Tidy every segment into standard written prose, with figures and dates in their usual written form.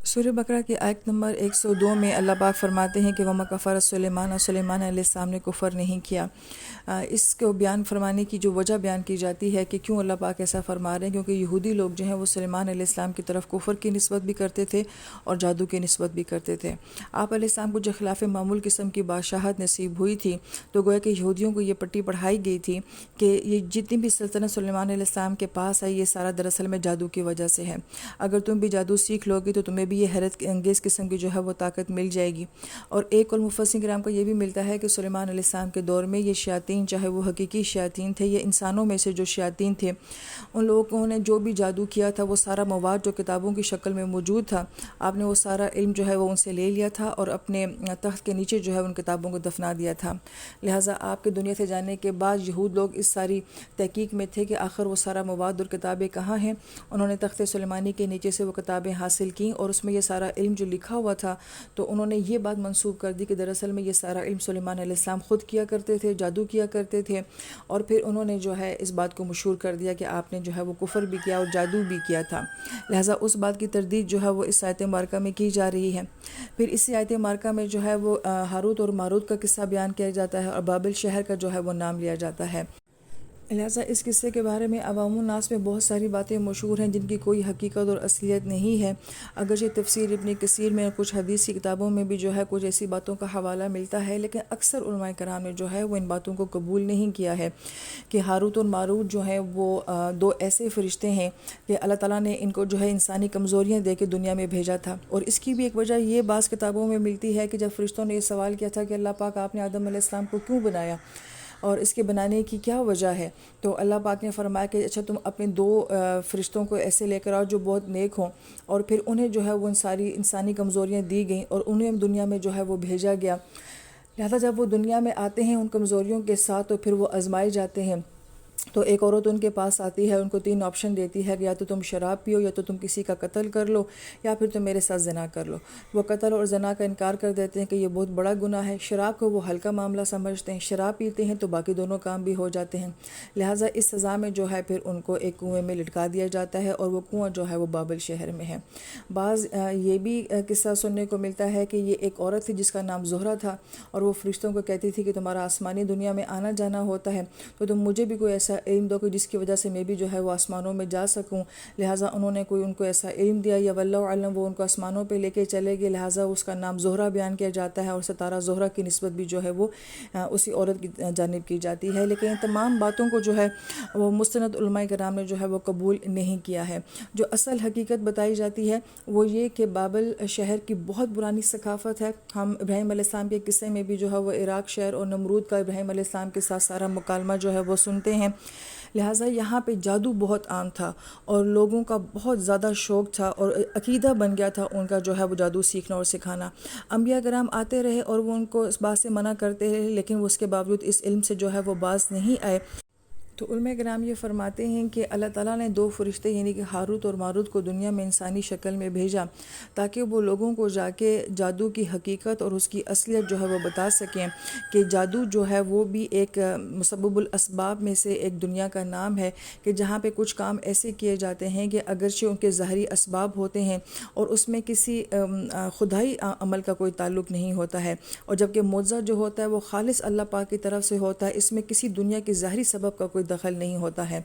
سورہ بقرہ کی آیت نمبر 102 میں اللہ پاک فرماتے ہیں کہ وَمَا كَفَرَ سلیمان علیہ السلام نے کفر نہیں کیا۔ اس کو بیان فرمانے کی جو وجہ بیان کی جاتی ہے کہ کیوں اللہ پاک ایسا فرما رہے ہیں، کیونکہ یہودی لوگ جو ہیں وہ سلیمان علیہ السلام کی طرف کفر کی نسبت بھی کرتے تھے اور جادو کی نسبت بھی کرتے تھے۔ آپ علیہ السلام کو جو خلاف معمول قسم کی بادشاہت نصیب ہوئی تھی تو گویا کہ یہودیوں کو یہ پٹی پڑھائی گئی تھی کہ یہ جتنی بھی سلطنت سلیمان علیہ السلام کے پاس ہے یہ سارا دراصل میں جادو کی وجہ سے ہے۔ اگر تم بھی جادو سیکھ لو گے تو تمہیں بھی یہ حیرت انگیز قسم کی جو ہے وہ طاقت مل جائے گی۔ اور ایک اور مفسرین کرام کو یہ بھی ملتا ہے کہ سلیمان علیہ السلام کے دور میں یہ شیاطین، چاہے وہ حقیقی شیاطین تھے یا انسانوں میں سے جو شیاطین تھے، ان لوگوں نے جو بھی جادو کیا تھا وہ سارا مواد جو کتابوں کی شکل میں موجود تھا، آپ نے وہ سارا علم جو ہے وہ ان سے لے لیا تھا اور اپنے تخت کے نیچے جو ہے ان کتابوں کو دفنا دیا تھا۔ لہٰذا آپ کے دنیا سے جانے کے بعد یہود لوگ اس ساری تحقیق میں تھے کہ آخر وہ سارا مواد اور کتابیں کہاں ہیں۔ انہوں نے تخت سلیمانی کے نیچے سے وہ کتابیں حاصل کیں اور اس میں یہ سارا علم جو لکھا ہوا تھا تو انہوں نے یہ بات منسوب کر دی کہ دراصل میں یہ سارا علم سلیمان علیہ السلام خود کیا کرتے تھے، جادو کیا کرتے تھے، اور پھر انہوں نے جو ہے اس بات کو مشہور کر دیا کہ آپ نے جو ہے وہ کفر بھی کیا اور جادو بھی کیا تھا۔ لہٰذا اس بات کی تردید جو ہے وہ اس آیت مبارکہ میں کی جا رہی ہے۔ پھر اسی آیت مبارکہ میں جو ہے وہ ہاروت اور ماروت کا قصہ بیان کیا جاتا ہے اور بابل شہر کا جو ہے وہ نام لیا جاتا ہے۔ لہٰذا اس قصے کے بارے میں عوام الناس میں بہت ساری باتیں مشہور ہیں جن کی کوئی حقیقت اور اصلیت نہیں ہے، اگرچہ تفسیر ابن کثیر میں اور کچھ حدیث کی کتابوں میں بھی جو ہے کچھ ایسی باتوں کا حوالہ ملتا ہے، لیکن اکثر علماء کرام نے جو ہے وہ ان باتوں کو قبول نہیں کیا ہے کہ ہاروت اور ماروت جو ہیں وہ دو ایسے فرشتے ہیں کہ اللہ تعالیٰ نے ان کو جو ہے انسانی کمزوریاں دے کے دنیا میں بھیجا تھا۔ اور اس کی بھی ایک وجہ یہ بعض کتابوں میں ملتی ہے کہ جب فرشتوں نے یہ سوال کیا تھا کہ اللہ پاک آپ نے آدم علیہ السلام کو کیوں بنایا اور اس کے بنانے کی کیا وجہ ہے، تو اللہ پاک نے فرمایا کہ اچھا تم اپنے دو فرشتوں کو ایسے لے کر آؤ جو بہت نیک ہوں، اور پھر انہیں جو ہے وہ ساری انسانی کمزوریاں دی گئیں اور انہیں دنیا میں جو ہے وہ بھیجا گیا۔ لہذا جب وہ دنیا میں آتے ہیں ان کمزوریوں کے ساتھ تو پھر وہ آزمائے جاتے ہیں۔ تو ایک عورت ان کے پاس آتی ہے، ان کو 3 آپشن دیتی ہے کہ یا تو تم شراب پیو، یا تو تم کسی کا قتل کر لو، یا پھر تم میرے ساتھ زنا کر لو۔ وہ قتل اور زنا کا انکار کر دیتے ہیں کہ یہ بہت بڑا گناہ ہے، شراب کو وہ ہلکا معاملہ سمجھتے ہیں، شراب پیتے ہیں تو باقی دونوں کام بھی ہو جاتے ہیں۔ لہٰذا اس سزا میں جو ہے پھر ان کو ایک کنویں میں لٹکا دیا جاتا ہے اور وہ کنواں جو ہے وہ بابل شہر میں ہے۔ بعض یہ بھی قصہ سننے کو ملتا ہے کہ یہ ایک عورت تھی جس کا نام زہرہ تھا اور وہ فرشتوں کو کہتی تھی کہ تمہارا آسمانی دنیا میں آنا جانا ہوتا ہے تو تم مجھے بھی کوئی ایسا علم دو کہ جس کی وجہ سے میں بھی جو ہے وہ آسمانوں میں جا سکوں۔ لہٰذا انہوں نے ان کو ایسا علم دیا، یا واللہ اعلم وہ ان کو آسمانوں پہ لے کے چلے گئے، لہٰذا اس کا نام زہرہ بیان کیا جاتا ہے اور ستارہ زہرہ کی نسبت بھی جو ہے وہ اسی عورت کی جانب کی جاتی ہے۔ لیکن تمام باتوں کو جو ہے وہ مستند علماء کرام نے جو ہے وہ قبول نہیں کیا ہے۔ جو اصل حقیقت بتائی جاتی ہے وہ یہ کہ بابل شہر کی بہت پرانی ثقافت ہے۔ ہم ابراہیم علیہ السلام کے قصے میں بھی جو ہے وہ عراق شہر اور نمرود کا ابراہیم علیہ السلام کے ساتھ سارا مکالمہ جو ہے وہ سنتے ہیں۔ لہٰذا یہاں پہ جادو بہت عام تھا اور لوگوں کا بہت زیادہ شوق تھا اور عقیدہ بن گیا تھا ان کا جو ہے وہ جادو سیکھنا اور سکھانا۔ انبیاء کرام آتے رہے اور وہ ان کو اس بات سے منع کرتے رہے، لیکن وہ اس کے باوجود اس علم سے جو ہے وہ باز نہیں آئے۔ تو علماء کرام یہ فرماتے ہیں کہ اللہ تعالیٰ نے 2 فرشتے یعنی کہ ہاروت اور ماروت کو دنیا میں انسانی شکل میں بھیجا تاکہ وہ لوگوں کو جا کے جادو کی حقیقت اور اس کی اصلیت جو ہے وہ بتا سکیں کہ جادو جو ہے وہ بھی ایک مسبب الاسباب میں سے ایک دنیا کا نام ہے کہ جہاں پہ کچھ کام ایسے کیے جاتے ہیں کہ اگرچہ ان کے ظاہری اسباب ہوتے ہیں اور اس میں کسی خدائی عمل کا کوئی تعلق نہیں ہوتا ہے، اور جبکہ معجزہ جو ہوتا ہے وہ خالص اللہ پاک کی طرف سے ہوتا ہے، اس میں کسی دنیا کی ظاہری سبب کا کوئی دخل نہیں ہوتا ہے۔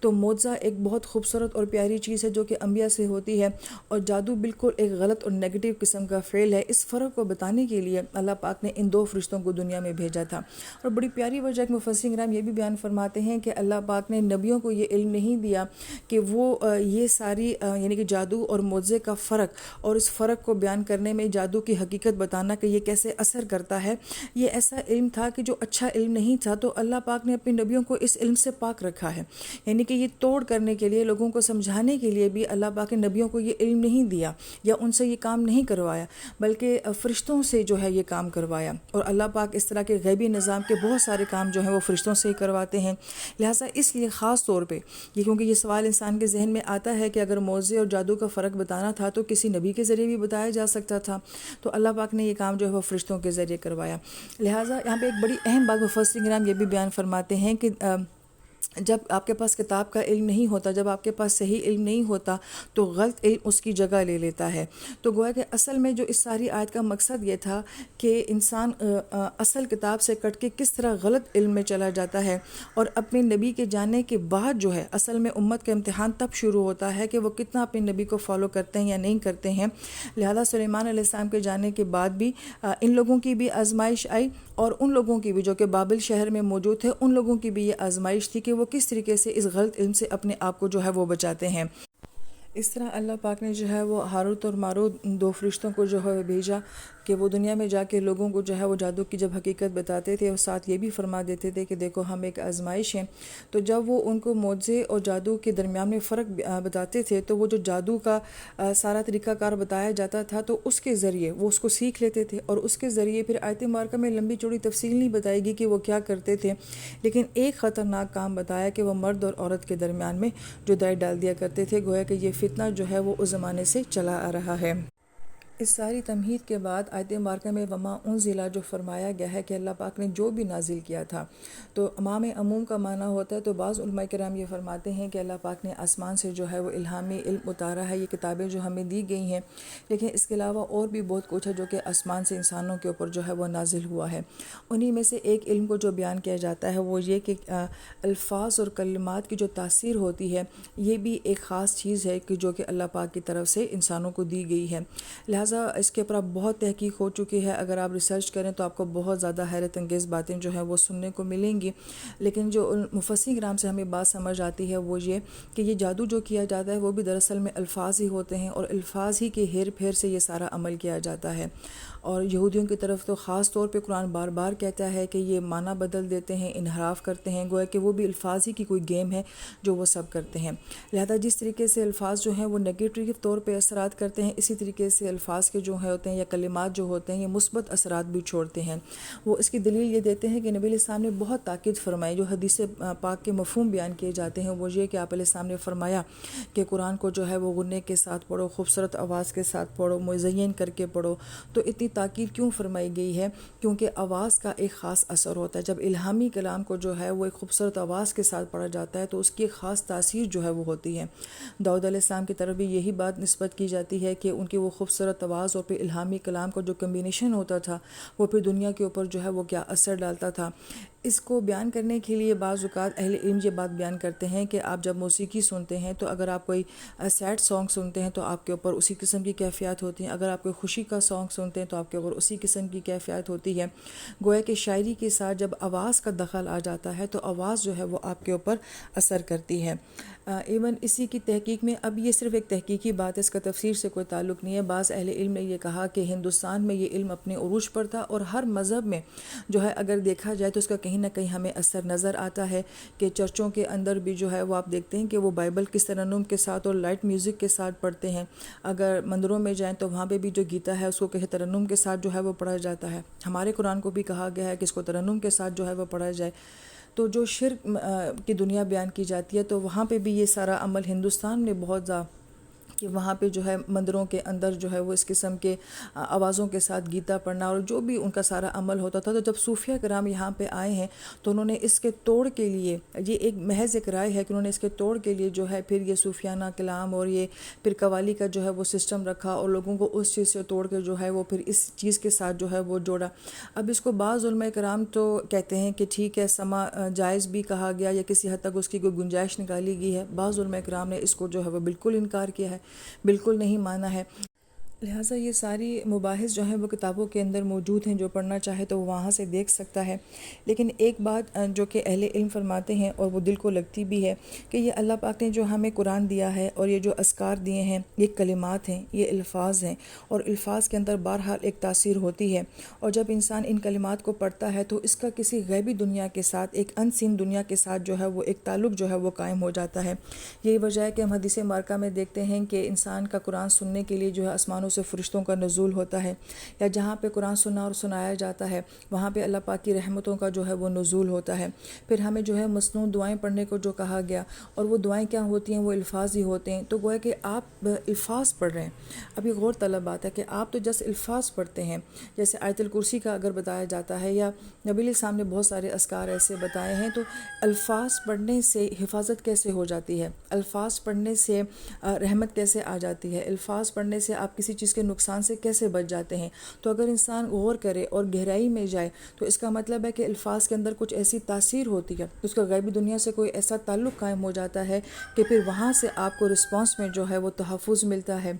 تو معجزہ ایک بہت خوبصورت اور پیاری چیز ہے جو کہ انبیاء سے ہوتی ہے، اور جادو بالکل ایک غلط اور نیگیٹو قسم کا فعل ہے۔ اس فرق کو بتانے کے لیے اللہ پاک نے ان 2 فرشتوں کو دنیا میں بھیجا تھا۔ اور بڑی پیاری وجہ ایک مفسرین کرام یہ بھی بیان فرماتے ہیں کہ اللہ پاک نے نبیوں کو یہ علم نہیں دیا کہ وہ یہ ساری یعنی کہ جادو اور معجزے کا فرق اور اس فرق کو بیان کرنے میں جادو کی حقیقت بتانا کہ یہ کیسے اثر کرتا ہے، یہ ایسا علم تھا کہ جو اچھا علم نہیں تھا، تو اللہ پاک نے اپنے نبیوں کو اس علم سے پاک رکھا ہے۔ یعنی کہ یہ توڑ کرنے کے لیے، لوگوں کو سمجھانے کے لیے بھی اللہ پاک نے نبیوں کو یہ علم نہیں دیا یا ان سے یہ کام نہیں کروایا، بلکہ فرشتوں سے جو ہے یہ کام کروایا۔ اور اللہ پاک اس طرح کے غیبی نظام کے بہت سارے کام جو ہیں وہ فرشتوں سے ہی کرواتے ہیں۔ لہٰذا اس لیے خاص طور پہ کیونکہ یہ سوال انسان کے ذہن میں آتا ہے کہ اگر معجزے اور جادو کا فرق بتانا تھا تو کسی نبی کے ذریعے بھی بتایا جا سکتا تھا، تو اللہ پاک نے یہ کام جو ہے وہ فرشتوں کے ذریعے کروایا۔ لہٰذا یہاں پہ ایک بڑی اہم بات مفسرین کرام یہ بھی بیان فرماتے ہیں کہ جب آپ کے پاس کتاب کا علم نہیں ہوتا، جب آپ کے پاس صحیح علم نہیں ہوتا تو غلط علم اس کی جگہ لے لیتا ہے۔ تو گویا کہ اصل میں جو اس ساری آیت کا مقصد یہ تھا کہ انسان اصل کتاب سے کٹ کے کس طرح غلط علم میں چلا جاتا ہے، اور اپنے نبی کے جاننے کے بعد جو ہے اصل میں امت کا امتحان تب شروع ہوتا ہے کہ وہ کتنا اپنے نبی کو فالو کرتے ہیں یا نہیں کرتے ہیں۔ لہذا سلیمان علیہ السلام کے جانے کے بعد بھی ان لوگوں کی بھی آزمائش آئی، اور ان لوگوں کی بھی جو کہ بابل شہر میں موجود تھے، ان لوگوں کی بھی یہ آزمائش تھی کہ وہ کس طریقے سے اس غلط علم سے اپنے آپ کو جو ہے وہ بچاتے ہیں۔ اس طرح اللہ پاک نے جو ہے وہ ہاروت اور ماروت دو فرشتوں کو جو ہے بھیجا کہ وہ دنیا میں جا کے لوگوں کو جو ہے وہ جادو کی جب حقیقت بتاتے تھے، اور ساتھ یہ بھی فرما دیتے تھے کہ دیکھو ہم ایک آزمائش ہیں۔ تو جب وہ ان کو معجزے اور جادو کے درمیان میں فرق بتاتے تھے، تو وہ جو جادو کا سارا طریقہ کار بتایا جاتا تھا تو اس کے ذریعے وہ اس کو سیکھ لیتے تھے، اور اس کے ذریعے پھر آیت مبارکہ میں لمبی چوڑی تفصیل نہیں بتائے گی کہ وہ کیا کرتے تھے، لیکن ایک خطرناک کام بتایا کہ وہ مرد اور عورت کے درمیان میں جدائی ڈال دیا کرتے تھے۔ گویا کہ یہ فتنہ جو ہے وہ اس زمانے سے چلا آ رہا ہے۔ اس ساری تمہید کے بعد آیت مبارکہ میں وما انزل جو فرمایا گیا ہے کہ اللہ پاک نے جو بھی نازل کیا تھا، تو امام عموم کا معنی ہوتا ہے، تو بعض علماء کرام یہ فرماتے ہیں کہ اللہ پاک نے آسمان سے جو ہے وہ الہامی علم اتارا ہے، یہ کتابیں جو ہمیں دی گئی ہیں، لیکن اس کے علاوہ اور بھی بہت کچھ ہے جو کہ آسمان سے انسانوں کے اوپر جو ہے وہ نازل ہوا ہے۔ انہی میں سے ایک علم کو جو بیان کیا جاتا ہے وہ یہ کہ الفاظ اور کلمات کی جو تاثیر ہوتی ہے، یہ بھی ایک خاص چیز ہے کہ جو کہ اللہ پاک کی طرف سے انسانوں کو دی گئی ہے۔ لہٰذا اس کے اوپر اب بہت تحقیق ہو چکی ہے، اگر آپ ریسرچ کریں تو آپ کو بہت زیادہ حیرت انگیز باتیں جو ہیں وہ سننے کو ملیں گی، لیکن جو مفسرین کرام سے ہمیں بات سمجھ آتی ہے وہ یہ کہ یہ جادو جو کیا جاتا ہے وہ بھی دراصل میں الفاظ ہی ہوتے ہیں، اور الفاظ ہی کے ہیر پھیر سے یہ سارا عمل کیا جاتا ہے۔ اور یہودیوں کی طرف تو خاص طور پہ قرآن بار بار کہتا ہے کہ یہ معنی بدل دیتے ہیں، انحراف کرتے ہیں، گویا کہ وہ بھی الفاظ ہی کی کوئی گیم ہے جو وہ سب کرتے ہیں۔ لہذا جس طریقے سے الفاظ جو ہیں وہ نگیٹو طور پہ اثرات کرتے ہیں، اسی طریقے سے الفاظ کے جو ہوتے ہیں یا کلمات جو ہوتے ہیں یہ مثبت اثرات بھی چھوڑتے ہیں۔ وہ اس کی دلیل یہ دیتے ہیں کہ نبی علیہ السلام نے بہت تاکید فرمائی، جو حدیث پاک کے مفہوم بیان کیے جاتے ہیں وہ یہ کہ آپ علیہ السلام نے فرمایا کہ قرآن کو جو ہے وہ غنے کے ساتھ پڑھو، خوبصورت آواز کے ساتھ پڑھو، مزین کر کے پڑھو۔ تو اتنی تاکید کیوں فرمائی گئی ہے؟ کیونکہ آواز کا ایک خاص اثر ہوتا ہے۔ جب الہامی کلام کو جو ہے وہ ایک خوبصورت آواز کے ساتھ پڑھا جاتا ہے تو اس کی ایک خاص تاثیر جو ہے وہ ہوتی ہے۔ داؤد علیہ السلام کی طرف بھی یہی بات نسبت کی جاتی ہے کہ ان کی وہ خوبصورت آواز اور پھر الہامی کلام کا جو کمبینیشن ہوتا تھا وہ پھر دنیا کے اوپر جو ہے وہ کیا اثر ڈالتا تھا۔ اس کو بیان کرنے کے لیے بعض اوقات اہل علم یہ بات بیان کرتے ہیں کہ آپ جب موسیقی سنتے ہیں تو اگر آپ کوئی سیڈ سانگ سنتے ہیں تو آپ کے اوپر اسی قسم کی کیفیات ہوتی ہیں، اگر آپ کوئی خوشی کا سانگ سنتے ہیں تو آپ کے اوپر اسی قسم کی کیفیات ہوتی ہے۔ گویا کہ شاعری کے ساتھ جب آواز کا دخل آ جاتا ہے تو آواز جو ہے وہ آپ کے اوپر اثر کرتی ہے۔ ایون اسی کی تحقیق میں، اب یہ صرف ایک تحقیقی بات ہے، اس کا تفسیر سے کوئی تعلق نہیں ہے، بعض اہل علم نے یہ کہا کہ ہندوستان میں یہ علم اپنے عروج پر تھا، اور ہر مذہب میں جو ہے اگر دیکھا جائے تو اس کا کہیں نہ کہیں ہمیں اثر نظر آتا ہے کہ چرچوں کے اندر بھی جو ہے وہ آپ دیکھتے ہیں کہ وہ بائبل کس ترنم کے ساتھ اور لائٹ میوزک کے ساتھ پڑھتے ہیں۔ اگر مندروں میں جائیں تو وہاں پہ بھی جو گیتا ہے اس کو کہ ترنم کے ساتھ جو ہے وہ پڑھا جاتا ہے۔ ہمارے قرآن کو بھی کہا گیا ہے کہ اس کو ترنم کے ساتھ جو ہے وہ پڑھا جائے۔ تو جو شرک کی دنیا بیان کی جاتی ہے تو وہاں پہ بھی یہ سارا عمل ہندوستان میں بہت زیادہ کہ وہاں پہ جو ہے مندروں کے اندر جو ہے وہ اس قسم کے آوازوں کے ساتھ گیتا پڑھنا اور جو بھی ان کا سارا عمل ہوتا تھا۔ تو جب صوفیہ کرام یہاں پہ آئے ہیں تو انہوں نے اس کے توڑ کے لیے، یہ ایک محض ایک رائے ہے کہ انہوں نے اس کے توڑ کے لیے جو ہے پھر یہ صوفیانہ کلام اور یہ پھر قوالی کا جو ہے وہ سسٹم رکھا، اور لوگوں کو اس چیز سے توڑ کے جو ہے وہ پھر اس چیز کے ساتھ جو ہے وہ جوڑا۔ اب اس کو بعض علماء کرام تو کہتے ہیں کہ ٹھیک ہے، سما جائز بھی کہا گیا یا کسی حد تک اس کی کوئی گنجائش نکالی گئی ہے۔ بعض علماء کرام نے اس کو جو ہے وہ بالکل انکار کیا ہے، بالکل نہیں مانا ہے۔ لہٰذا یہ ساری مباحث جو ہیں وہ کتابوں کے اندر موجود ہیں، جو پڑھنا چاہے تو وہ وہاں سے دیکھ سکتا ہے۔ لیکن ایک بات جو کہ اہل علم فرماتے ہیں اور وہ دل کو لگتی بھی ہے کہ یہ اللہ پاک نے جو ہمیں قرآن دیا ہے اور یہ جو اذکار دیے ہیں، یہ کلمات ہیں، یہ الفاظ ہیں، اور الفاظ کے اندر بہرحال ایک تاثیر ہوتی ہے، اور جب انسان ان کلمات کو پڑھتا ہے تو اس کا کسی غیبی دنیا کے ساتھ، ایک ان سین دنیا کے ساتھ جو ہے وہ ایک تعلق جو ہے وہ قائم ہو جاتا ہے۔ یہی وجہ ہے کہ ہم حدیث مبارکہ میں دیکھتے ہیں کہ انسان کا قرآن سننے کے لیے جو ہے آسمان آسمانوں سے فرشتوں کا نزول ہوتا ہے، یا جہاں پہ قرآن سننا اور سنایا جاتا ہے وہاں پہ اللہ پاک کی رحمتوں کا جو ہے وہ نزول ہوتا ہے۔ پھر ہمیں جو ہے مصنون دعائیں پڑھنے کو جو کہا گیا، اور وہ دعائیں کیا ہوتی ہیں، وہ الفاظ ہی ہوتے ہیں۔ تو گویا کہ آپ الفاظ پڑھ رہے ہیں۔ ابھی غور طلب بات ہے کہ آپ تو جس الفاظ پڑھتے ہیں، جیسے آیت الکرسی کا اگر بتایا جاتا ہے، یا نبی علیہ السلام نے بہت سارے اذکار ایسے بتائے ہیں، تو الفاظ پڑھنے سے حفاظت کیسے ہو جاتی ہے، الفاظ پڑھنے سے رحمت کیسے آ جاتی ہے، الفاظ پڑھنے سے آپ کسی چیز کے نقصان سے کیسے بچ جاتے ہیں۔ تو اگر انسان غور کرے اور گہرائی میں جائے تو اس کا مطلب ہے کہ الفاظ کے اندر کچھ ایسی تاثیر ہوتی ہے، اس کا غیبی دنیا سے کوئی ایسا تعلق قائم ہو جاتا ہے کہ پھر وہاں سے آپ کو رسپانس میں جو ہے وہ تحفظ ملتا ہے،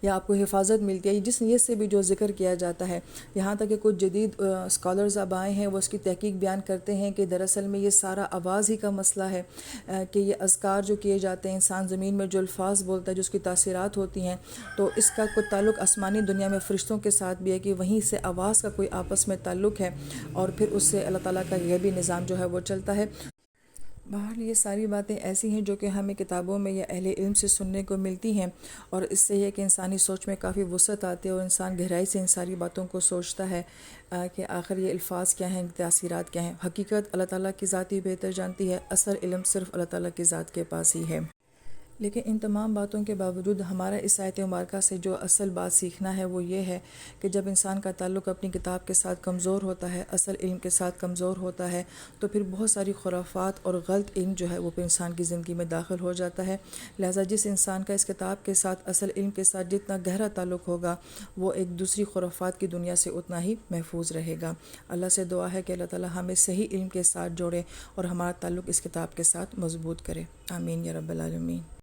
یا آپ کو حفاظت ملتی ہے، جس نیت سے بھی جو ذکر کیا جاتا ہے۔ یہاں تک کہ کچھ جدید اسکالرز اب آئے ہیں، وہ اس کی تحقیق بیان کرتے ہیں کہ دراصل میں یہ سارا آواز ہی کا مسئلہ ہے، کہ یہ اذکار جو کیے جاتے ہیں، انسان زمین میں جو الفاظ بولتا ہے، جو اس کی تاثیرات ہوتی ہیں، تو اس کا کوئی تعلق آسمانی دنیا میں فرشتوں کے ساتھ بھی ہے، کہ وہیں سے آواز کا کوئی آپس میں تعلق ہے، اور پھر اس سے اللہ تعالیٰ کا غیبی نظام جو ہے وہ چلتا ہے۔ بہرحال یہ ساری باتیں ایسی ہیں جو کہ ہمیں کتابوں میں یا اہل علم سے سننے کو ملتی ہیں، اور اس سے یہ کہ انسانی سوچ میں کافی وسعت آتی ہے، اور انسان گہرائی سے ان ساری باتوں کو سوچتا ہے کہ آخر یہ الفاظ کیا ہیں، تاثیرات کیا ہیں۔ حقیقت اللہ تعالیٰ کی ذات ہی بہتر جانتی ہے، اصل علم صرف اللہ تعالیٰ کی ذات کے پاس ہی ہے۔ لیکن ان تمام باتوں کے باوجود ہمارا اس آیت مبارکہ سے جو اصل بات سیکھنا ہے وہ یہ ہے کہ جب انسان کا تعلق اپنی کتاب کے ساتھ کمزور ہوتا ہے، اصل علم کے ساتھ کمزور ہوتا ہے، تو پھر بہت ساری خرافات اور غلط علم جو ہے وہ پھر انسان کی زندگی میں داخل ہو جاتا ہے۔ لہٰذا جس انسان کا اس کتاب کے ساتھ، اصل علم کے ساتھ جتنا گہرا تعلق ہوگا، وہ ایک دوسری خرافات کی دنیا سے اتنا ہی محفوظ رہے گا۔ اللہ سے دعا ہے کہ اللہ تعالیٰ ہمیں صحیح علم کے ساتھ جوڑے اور ہمارا تعلق اس کتاب کے ساتھ مضبوط کرے۔ آمین یا رب العالمین۔